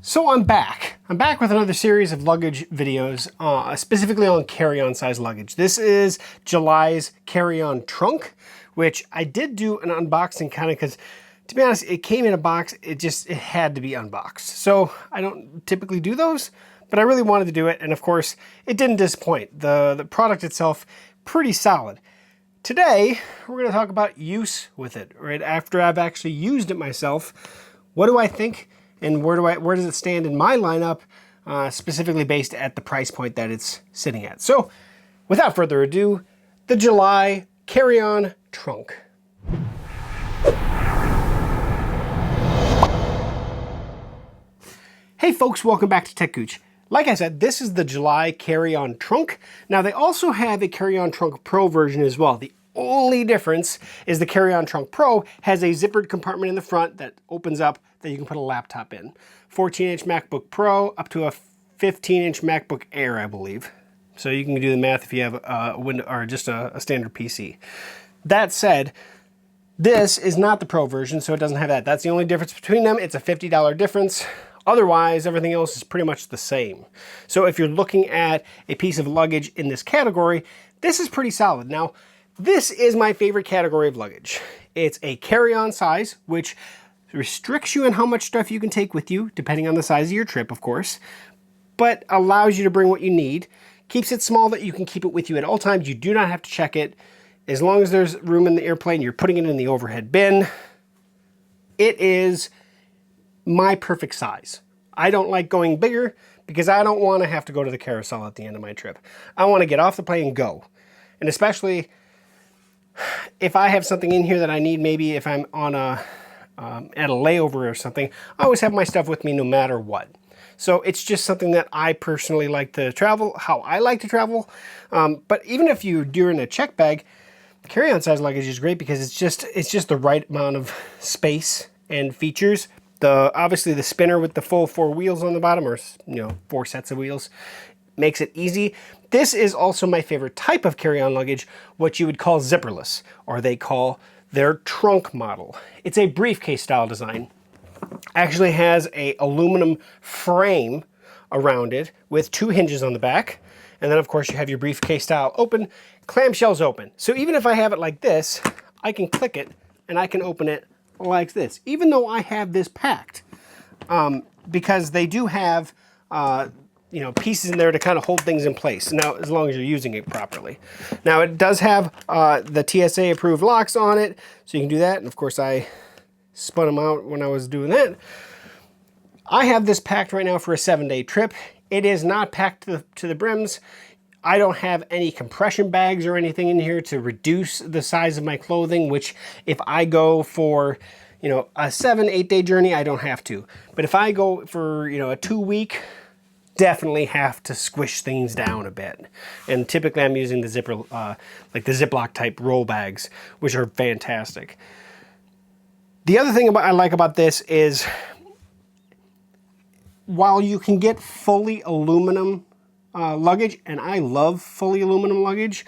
So I'm back. I'm back with another series of luggage videos, specifically on carry-on size luggage. This is July's carry-on trunk, which I did do an unboxing kind of because, to be honest, it came in a box. It had to be unboxed. So I don't typically do those, but I really wanted to do it. And of course, it didn't disappoint. The product itself, pretty solid. Today, we're going to talk about use with it, right? After I've actually used it myself, what do I think? And where does it stand in my lineup, specifically based at the price point that it's sitting at. So, without further ado, the July carry-on trunk. Hey folks, welcome back to techgooch. Like I said, this is the July carry-on trunk. Now they also have a carry-on trunk pro version as well. The only difference is the carry-on trunk pro has a zippered compartment in the front that opens up that you can put a laptop in. 14-inch MacBook Pro up to a 15-inch MacBook Air, I believe. So you can do the math if you have a window or just a standard PC. That said, this is not the pro version, so it doesn't have that. That's the only difference between them. It's a $50 difference. Otherwise, everything else is pretty much the same. So if you're looking at a piece of luggage in this category, this is pretty solid. Now, this is my favorite category of luggage. It's a carry-on size, which restricts you in how much stuff you can take with you, depending on the size of your trip, of course, but allows you to bring what you need. Keeps it small that you can keep it with you at all times. You do not have to check it. As long as there's room in the airplane, you're putting it in the overhead bin. It is my perfect size. I don't like going bigger because I don't want to have to go to the carousel at the end of my trip. I want to get off the plane and go. And especially if I have something in here that I need, maybe if I'm on at a layover or something, I always have my stuff with me no matter what. So it's just something that I personally like to travel, how I like to travel. But even if you're doing a check bag, carry-on size luggage is great because it's just the right amount of space and features. Obviously the spinner with the full 4 wheels on the bottom, or 4 sets of wheels, makes it easy. This is also my favorite type of carry-on luggage, what you would call zipperless, or they call their trunk model. It's a briefcase style design. Actually has a aluminum frame around it with 2 hinges on the back. And then of course you have your briefcase style open, clamshells open. So even if I have it like this, I can click it and I can open it like this, even though I have this packed, because they do have pieces in there to kind of hold things in place. Now, as long as you're using it properly. Now, it does have the TSA approved locks on it, so you can do that. And of course, I spun them out when I was doing that. I have this packed right now for a 7-day trip. It is not packed to the brims. I don't have any compression bags or anything in here to reduce the size of my clothing, which if I go for, a 7-8 day journey, I don't have to. But if I go for, a 2-week, definitely have to squish things down a bit. And typically I'm using the zipper, like the Ziploc type roll bags, which are fantastic. The other thing I like about this is, while you can get fully aluminum luggage, and I love fully aluminum luggage,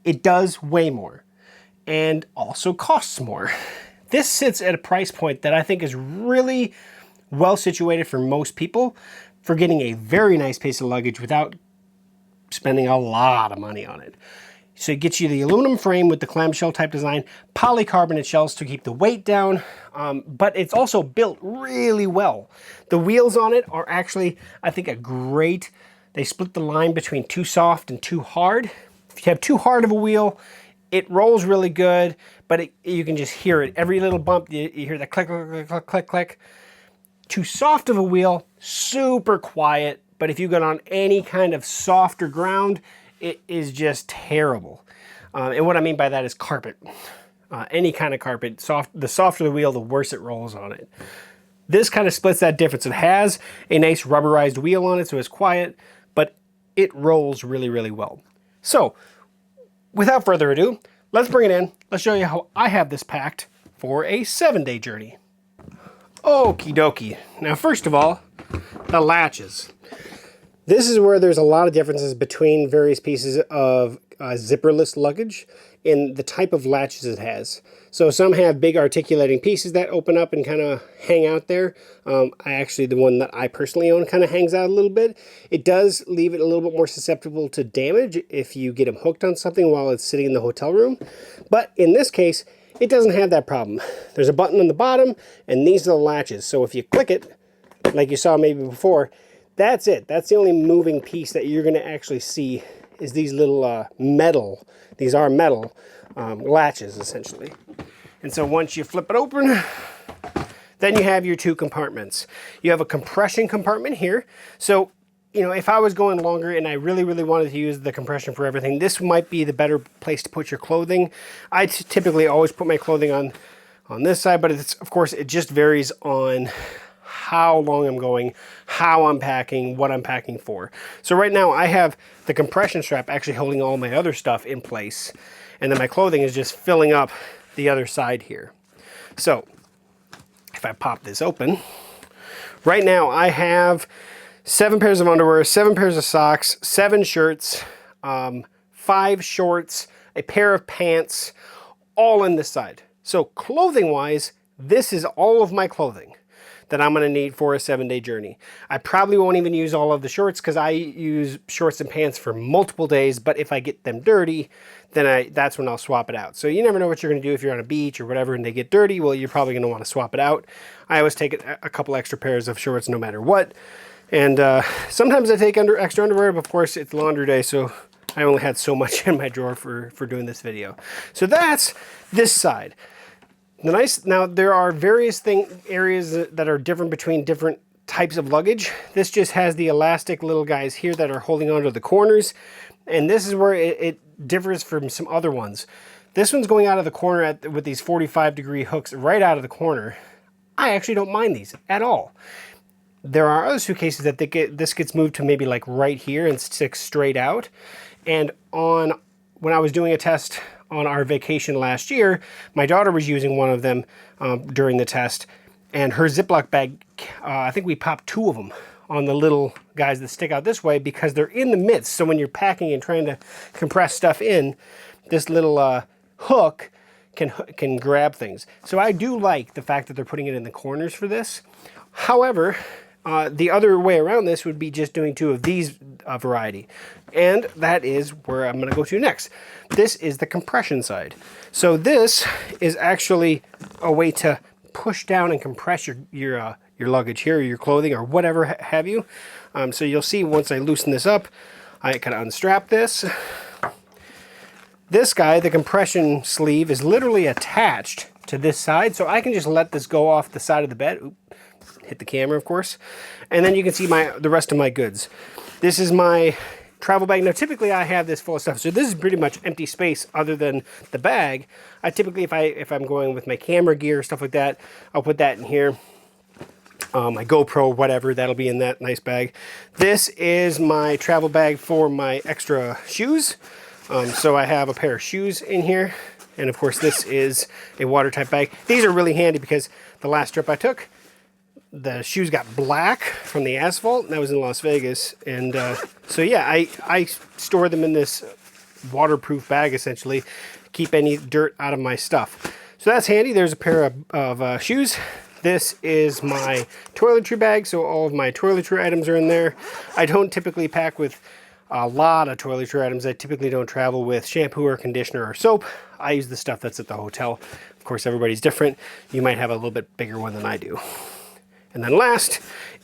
it does weigh more and also costs more. This sits at a price point that I think is really well situated for most people for getting a very nice piece of luggage without spending a lot of money on it. So it gets you the aluminum frame with the clamshell type design, polycarbonate shells to keep the weight down, but it's also built really well. The wheels on it are actually, I think, they split the line between too soft and too hard. If you have too hard of a wheel, it rolls really good, but you can just hear it. Every little bump, you hear the click, click, click, click, click. Too soft of a wheel, super quiet, but if you get on any kind of softer ground, it is just terrible. And what I mean by that is carpet. Any kind of carpet, the softer the wheel, the worse it rolls on it. This kind of splits that difference. It has a nice rubberized wheel on it, so it's quiet, but it rolls really, really well. So, without further ado, let's bring it in. Let's show you how I have this packed for a 7-day journey. Okie dokie. Now, first of all, the latches. This is where there's a lot of differences between various pieces of zipperless luggage in the type of latches it has. So some have big articulating pieces that open up and kind of hang out there. The one that I personally own kind of hangs out a little bit. It does leave it a little bit more susceptible to damage if you get them hooked on something while it's sitting in the hotel room. But in this case, it doesn't have that problem. There's a button on the bottom, and these are the latches. So if you click it, like you saw maybe before, that's it. That's the only moving piece that you're going to actually see is these little metal, these are metal latches essentially. And so once you flip it open, then you have your two compartments. You have a compression compartment here. So, you know, if I was going longer and I really, really wanted to use the compression for everything, this might be the better place to put your clothing. I typically always put my clothing on this side, but it's, of course, it just varies on how long I'm going, how I'm packing, what I'm packing for. So right now I have the compression strap actually holding all my other stuff in place, and then my clothing is just filling up the other side here. So if I pop this open, right now I have 7 pairs of underwear, 7 pairs of socks, 7 shirts, 5 shorts, a pair of pants, all in this side. So clothing wise, this is all of my clothing that I'm going to need for a 7-day journey. I probably won't even use all of the shorts because I use shorts and pants for multiple days, but if I get them dirty, then that's when I'll swap it out. So you never know what you're going to do if you're on a beach or whatever and they get dirty. Well, you're probably going to want to swap it out. I always take a couple extra pairs of shorts no matter what. And sometimes I take extra underwear, but of course it's laundry day, so I only had so much in my drawer for doing this video. So that's this side. Now there are various areas that are different between different types of luggage. This just has the elastic little guys here that are holding onto the corners, and this is where it differs from some other ones. This one's going out of the corner with these 45-degree hooks right out of the corner. I actually don't mind these at all. There are other suitcases that this gets moved to maybe like right here and sticks straight out. And when I was doing a test on our vacation last year, my daughter was using one of them during the test, and her Ziploc bag, I think we popped 2 of them on the little guys that stick out this way because they're in the midst. So when you're packing and trying to compress stuff in, this little hook can grab things. So I do like the fact that they're putting it in the corners for this. However, the other way around this would be just doing 2 of these variety. And that is where I'm going to go to next. This is the compression side. So this is actually a way to push down and compress your luggage here, or your clothing, or whatever have you. So you'll see once I loosen this up, I kind of unstrap this. This guy, the compression sleeve, is literally attached to this side, so I can just let this go off the side of the bed. Oop. Hit the camera, of course, and then you can see the rest of my goods. This is my travel bag. Now typically I have this full of stuff, so this is pretty much empty space other than the bag. I typically, if I'm going with my camera gear, stuff like that, I'll put that in here. My GoPro, whatever, that'll be in that nice bag. This is my travel bag for my extra shoes. So I have a pair of shoes in here, and of course this is a watertight bag. These are really handy because the last trip I took, the shoes got black from the asphalt, and that was in Las Vegas. And so yeah, I store them in this waterproof bag essentially, keep any dirt out of my stuff. So that's handy. There's a pair of shoes. This is my toiletry bag, so all of my toiletry items are in there. I don't typically pack with a lot of toiletry items. I typically don't travel with shampoo or conditioner or soap. I use the stuff that's at the hotel. Of course, everybody's different. You might have a little bit bigger one than I do. And then last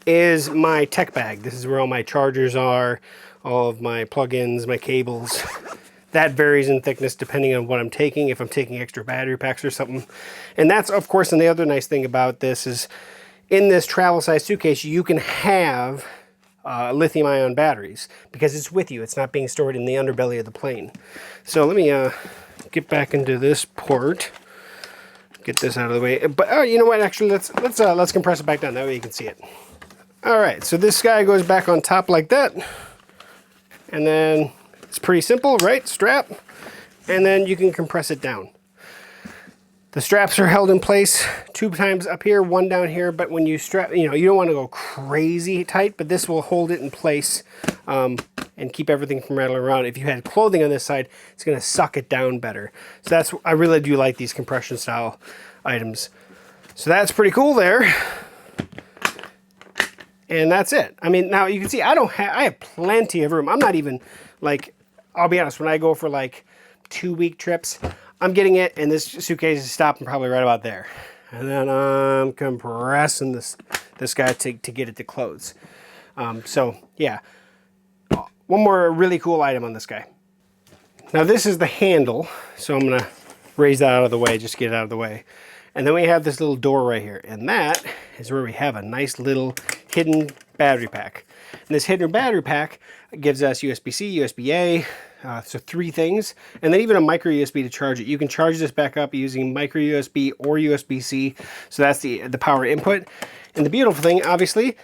is my tech bag. This is where all my chargers are, all of my plugins, my cables. That varies in thickness depending on what I'm taking, if I'm taking extra battery packs or something. And that's, of course, and the other nice thing about this is in this travel size suitcase, you can have lithium-ion batteries because it's with you. It's not being stored in the underbelly of the plane. So let me get back into this port. Get this out of the way. But you know what? Actually, let's compress it back down. That way you can see it. All right. So this guy goes back on top like that, and then it's pretty simple, right? Strap, and then you can compress it down. The straps are held in place 2 times up here, 1 down here. But when you strap, you know, you don't want to go crazy tight, but this will hold it in place and keep everything from rattling around. If you had clothing on this side, it's going to suck it down better. So I really do like these compression style items. So that's pretty cool there. And that's it. I mean, now you can see I have plenty of room. I'm not even like, I'll be honest, when I go for like 2-week trips, I'm getting it, and this suitcase is stopping probably right about there. And then I'm compressing this guy to get it to close. So yeah, one more really cool item on this guy. Now this is the handle, so I'm gonna raise that out of the way, just get it out of the way. And then we have this little door right here, and that is where we have a nice little hidden battery pack. And this hidden battery pack gives us USB-C, USB-A, so 3 things, and then even a micro USB to charge it. You can charge this back up using micro USB or USB-C, so that's the power input. And the beautiful thing, obviously,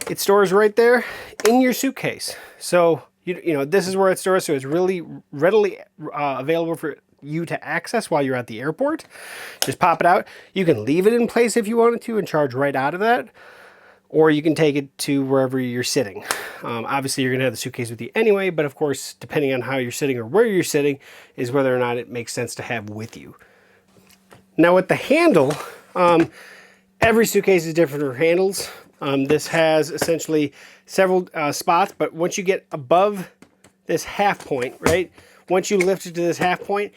it stores right there in your suitcase. So you know this is where it stores, so it's really readily available for you to access while you're at the airport. Just pop it out. You can leave it in place if you wanted to and charge right out of that, or you can take it to wherever you're sitting. Obviously you're gonna have the suitcase with you anyway, but of course, depending on how you're sitting or where you're sitting is whether or not it makes sense to have with you. Now with the handle, every suitcase is different for handles. This has essentially several spots, but once you get above this half point, right? Once you lift it to this half point,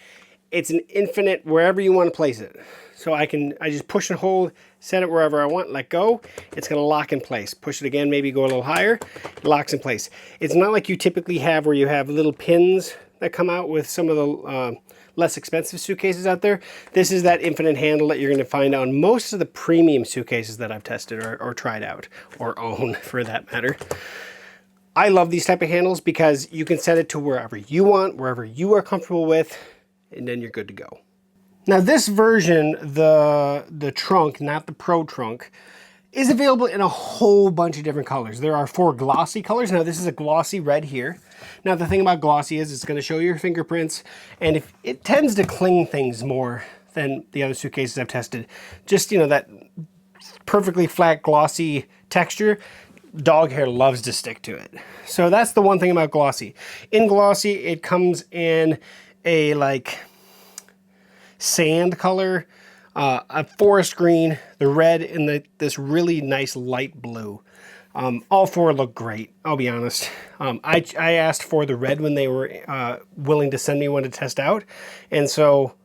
it's an infinite wherever you want to place it. So I just push and hold, set it wherever I want, let go, it's going to lock in place. Push it again, maybe go a little higher, it locks in place. It's not like you typically have where you have little pins that come out with some of the less expensive suitcases out there. This is that infinite handle that you're going to find on most of the premium suitcases that I've tested or tried out, or own for that matter. I love these type of handles because you can set it to wherever you want, wherever you are comfortable with, and then you're good to go. Now this version, the trunk, not the Pro trunk, is available in a whole bunch of different colors. There are 4 glossy colors. Now this is a glossy red here. Now the thing about glossy is it's going to show your fingerprints, and if it tends to cling things more than the other suitcases I've tested. Just, you know, that perfectly flat glossy texture, dog hair loves to stick to it. So that's the one thing about glossy. In glossy, it comes in a like sand color, a forest green, the red, and this really nice light blue. All 4 look great, I'll be honest. I asked for the red when they were willing to send me one to test out, and so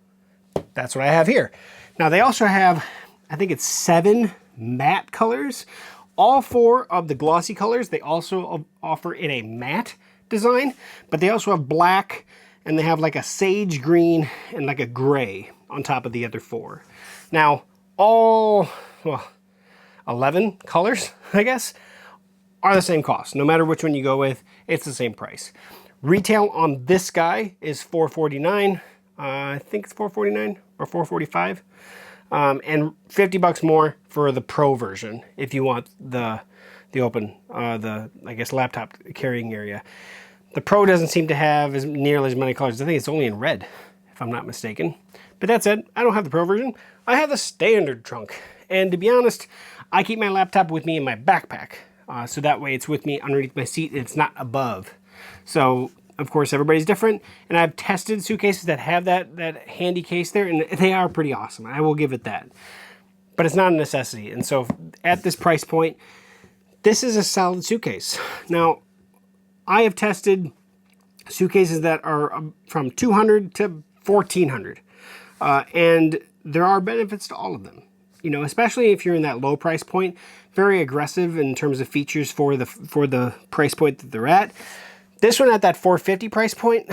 that's what I have here. Now they also have, I think it's 7 matte colors. All 4 of the glossy colors, they also offer in a matte design, but they also have black, and they have like a sage green and like a gray on top of the other 4. Now, all, well, 11 colors, I guess, are the same cost. No matter which one you go with, it's the same price. Retail on this guy is $449. I think it's $449 or $445. And $50 more for the Pro version if you want the open, I guess, laptop carrying area. The Pro doesn't seem to have nearly as many colors. I think it's only in red, if I'm not mistaken. But that said, I don't have the Pro version. I have the standard trunk. And to be honest, I keep my laptop with me in my backpack. So that way it's with me underneath my seat and it's not above. So of course, everybody's different, and I've tested suitcases that have that handy case there, and they are pretty awesome. I will give it that. But it's not a necessity, and so at this price point, this is a solid suitcase. Now, I have tested suitcases that are from $200 to $1,400, and there are benefits to all of them. You know, especially if you're in that low price point, very aggressive in terms of features for the price point that they're at. This one at that $450 price point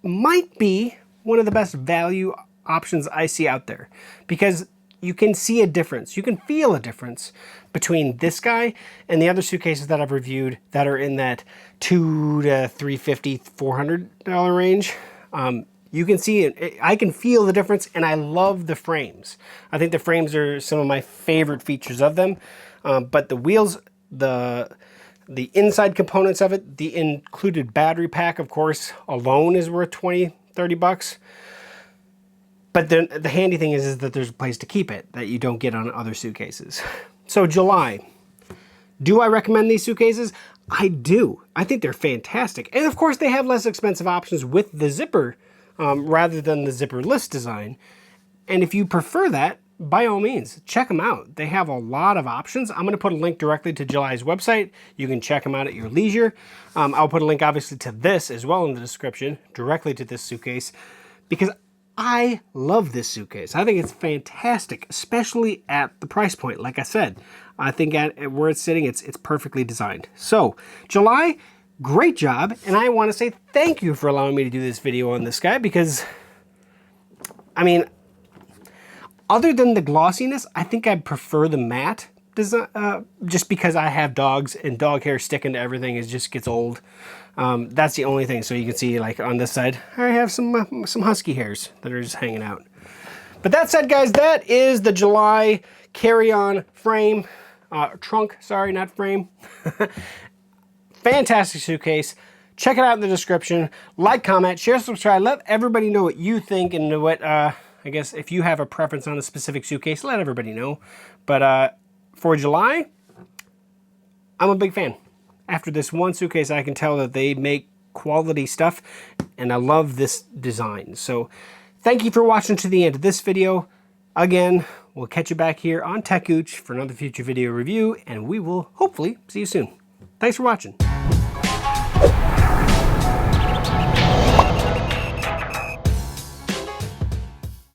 might be one of the best value options I see out there, because you can see a difference. You can feel a difference between this guy and the other suitcases that I've reviewed that are in that $200 to $350, $400 range. You can see it. I can feel the difference, and I love the frames. I think the frames are some of my favorite features of them. But the wheels, the inside components of it, the included battery pack, of course, alone is worth $20, $30. But the handy thing is that there's a place to keep it that you don't get on other suitcases. So July. Do I recommend these suitcases? I do. I think they're fantastic. And of course, they have less expensive options with the zipper rather than the zipperless design. And if you prefer that, by all means, check them out. They have a lot of options. I'm going to put a link directly to July's website. You can check them out at your leisure. I'll put a link, obviously, to this as well in the description, directly to this suitcase, because I love this suitcase. I think it's fantastic, especially at the price point. Like I said, I think at where it's sitting, it's perfectly designed. So, July, great job. And I want to say thank you for allowing me to do this video on this guy, because, I mean, other than the glossiness, I think I prefer the matte design, just because I have dogs and dog hair sticking to everything, it just gets old. That's the only thing. So you can see, like on this side, I have some husky hairs that are just hanging out. But that said, guys, that is the July carry-on frame, trunk, sorry, not frame. Fantastic suitcase. Check it out in the description. Like, comment, share, subscribe. Let everybody know what you think and what, I guess if you have a preference on a specific suitcase, let everybody know. But for July, I'm a big fan. After this one suitcase, I can tell that they make quality stuff, and I love this design. So thank you for watching to the end of this video. Again, we'll catch you back here on techgooch for another future video review, and we will hopefully see you soon. Thanks for watching.